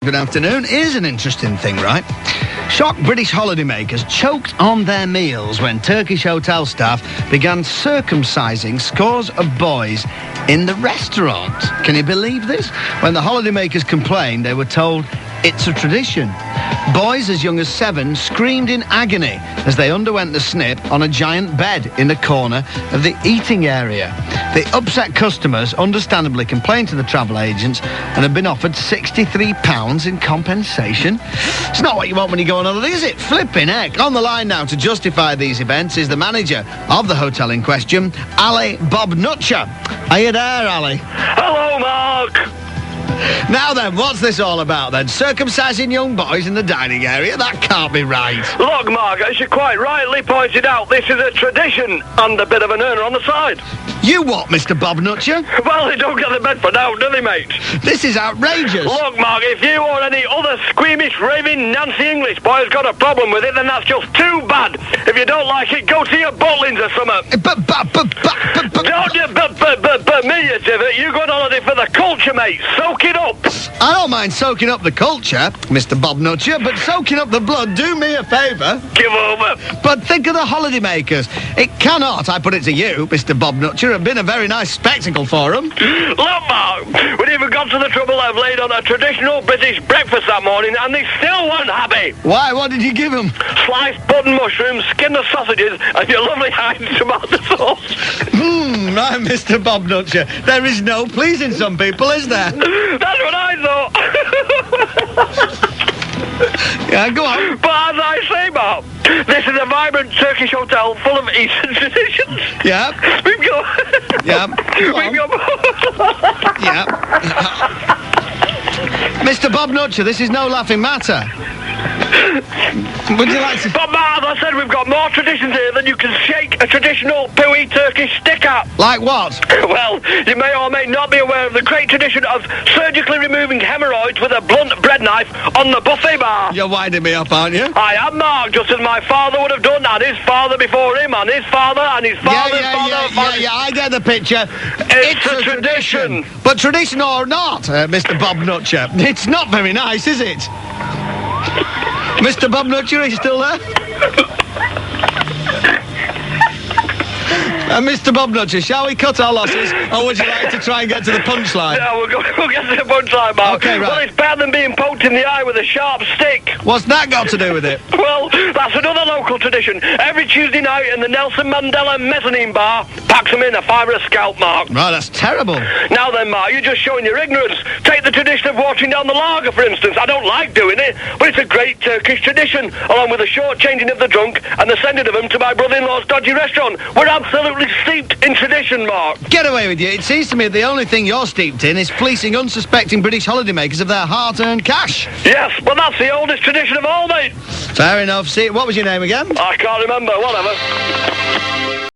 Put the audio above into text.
Good afternoon. Here's an interesting thing, right? Shocked British holidaymakers choked on their meals when Turkish hotel staff began circumcising scores of boys in the restaurant. Can you believe this? When the holidaymakers complained, they were told it's a tradition. Boys as young as 7 screamed in agony as they underwent the snip on a giant bed in the corner of the eating area. The upset customers understandably complained to the travel agents and have been offered £63 in compensation. It's not what you want when you go on holiday, is it? Flipping heck. On the line now to justify these events is the manager of the hotel in question, Ali Bob Nutcher. Are you there, Ali? Hello, Mark. Now then, what's this all about then? Circumcising young boys in the dining area? That can't be right. Look, Mark, as you quite rightly pointed out, this is a tradition and a bit of an earner on the side. You what, Mr. Bob Nutcher? Well, they don't get the bed for now, do they, mate? This is outrageous. Look, Mark, if you or any other squeamish, raving Nancy English boy has got a problem with it, then that's just too bad. If you don't like it, go to your Butlins or something. Don't you but me, you divot. You go on holiday for the culture, mate. Soak it up. I don't mind soaking up the culture, Mr. Bob Nutcher, but soaking up the blood, do me a favour. Give over. But think of the holidaymakers. It cannot, I put it to you, Mr. Bob Nutcher, have been a very nice spectacle for them. Look, Mark, we've even gone to the trouble I've laid on a traditional British breakfast that morning, and they still weren't happy. Why? What did you give them? Sliced button mushrooms, skin of sausages, and your lovely Heinz tomato sauce. Right, Mr. Bob Nutcher. There is no pleasing some people, is there? That's what I thought. Yeah, go on. But as I say, Mark, this is a vibrant Turkish hotel full of Eastern traditions. Yeah. We've got... Yeah. We've got... Yeah. Mr. Bob Nutcher, this is no laughing matter. Would you like to... But, Mark, as I said, we've got more traditions here than you can shake a traditional pooey Turkish stick at. Like what? Well, you may or may not be aware of the great tradition of surgically removing hemorrhoids with a blunt bread knife on the buffet bar. You're winding me up, aren't you? I am, Mark, just as my father would have done, and his father before him, and his father, and his father's father. Yeah, I get the picture. It's a tradition. But tradition or not, Mr. Bob Nutcher, it's not very nice, is it? Mr. Bob Nutcher, are you still there? Mr. Bob Nutcher, shall we cut our losses, or would you like to try and get to the punchline? Yeah, we'll get to the punchline, Mark. Okay, right. Well, it's better than being poked in the eye with a sharp stick. What's that got to do with it? Well, that's another local tradition. Every Tuesday night in the Nelson Mandela Mezzanine Bar, packs them in a fiver a scalp, Mark. Right, that's terrible. Now then, Mark, you're just showing your ignorance. Take the tradition of watering down the lager, for instance. I don't like doing it, but it's a great Turkish tradition, along with the short changing of the drunk and the sending of them to my brother-in-law's dodgy restaurant. We're absolutely steeped in tradition, Mark. Get away with you. It seems to me the only thing you're steeped in is fleecing unsuspecting British holidaymakers of their hard-earned cash. Yes, but that's the oldest tradition of all, mate. Fair enough. See, what was your name again? I can't remember, whatever.